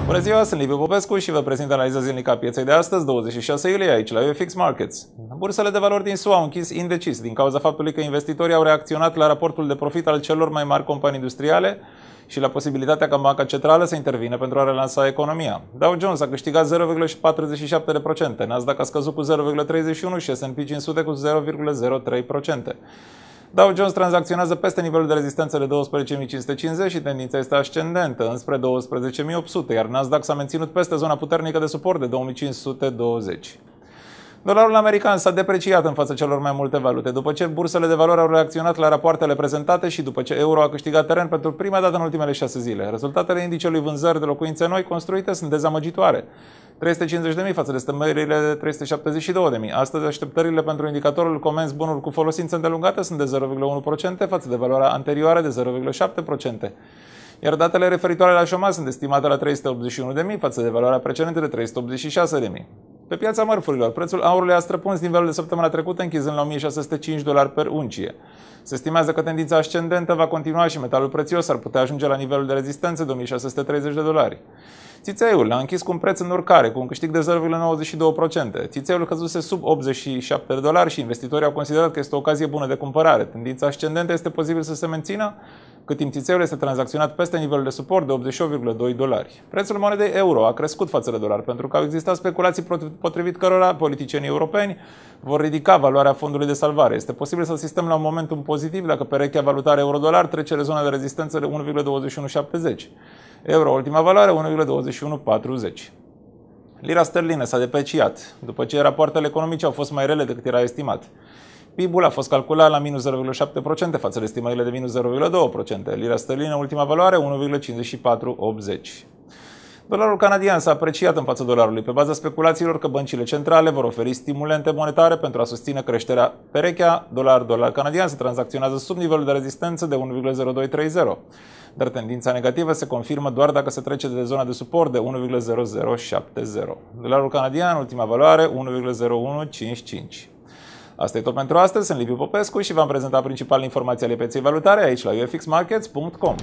Bună ziua, sunt Liviu Popescu și vă prezint analiza zilnică a pieței de astăzi, 26 iulie, aici la UFX Markets. Bursele de valori din SUA au închis indecis din cauza faptului că investitorii au reacționat la raportul de profit al celor mai mari companii industriale și la posibilitatea ca Banca Centrală să intervină pentru a relansa economia. Dow Jones a câștigat 0,47%, Nasdaq a scăzut cu 0,31% și S&P 500 cu 0,03%. Dow Jones tranzacționează peste nivelul de rezistență de 12.550 și tendința este ascendentă înspre 12.800, iar Nasdaq s-a menținut peste zona puternică de suport de 2.520. Dolarul american s-a depreciat în fața celor mai multe valute, după ce bursele de valori au reacționat la rapoartele prezentate și după ce euro a câștigat teren pentru prima dată în ultimele 6 zile. Rezultatele indicelui vânzări de locuințe noi construite sunt dezamăgitoare. 350.000 față de estimările de 372.000. Astăzi, așteptările pentru indicatorul comenzi bunuri cu folosință îndelungată sunt de 0,1% față de valoarea anterioară de 0,7%. Iar datele referitoare la șomaj sunt estimate la 381.000 față de valoarea precedentă de 386.000. Pe piața mărfurilor, prețul aurului a străpuns nivelul de săptămâna trecută, închizând la $1.605 per uncie. Se estimează că tendința ascendentă va continua și metalul prețios ar putea ajunge la nivelul de rezistență de $1.630. Țițeiul a închis cu un preț în urcare, cu un câștig de 0,92%. Țițeiul căzuse sub $87 și investitorii au considerat că este o ocazie bună de cumpărare. Tendința ascendentă este posibil să se mențină, cât timp țițeiul este tranzacționat peste nivelul de suport de $88,2. Prețul monedei euro a crescut față de dolar, pentru că au existat speculații potrivit cărora politicienii europeni vor ridica valoarea fondului de salvare. Este posibil să asistăm la un momentum pozitiv dacă perechea valutară euro-dolar trece de zona de rezistență de 1,2170. Euro, ultima valoare, 1,2140. Lira sterlină s-a depreciat, după ce rapoartele economice au fost mai rele decât era estimat. PIB-ul a fost calculat la minus 0,7% față de estimările de minus 0,2%. Lira sterlină, ultima valoare, 1,5480. Dolarul canadian s-a apreciat în fața dolarului pe baza speculațiilor că băncile centrale vor oferi stimulente monetare pentru a susține creșterea. Perechea dolar canadian se tranzacționează sub nivelul de rezistență de 1,0230, dar tendința negativă se confirmă doar dacă se trece de zona de suport de 1,0070. Dolarul canadian, ultima valoare, 1,0155. Asta e tot pentru astăzi, sunt Liviu Popescu și v-am prezentat principalele informații ale pieței valutare aici la ufxmarkets.com.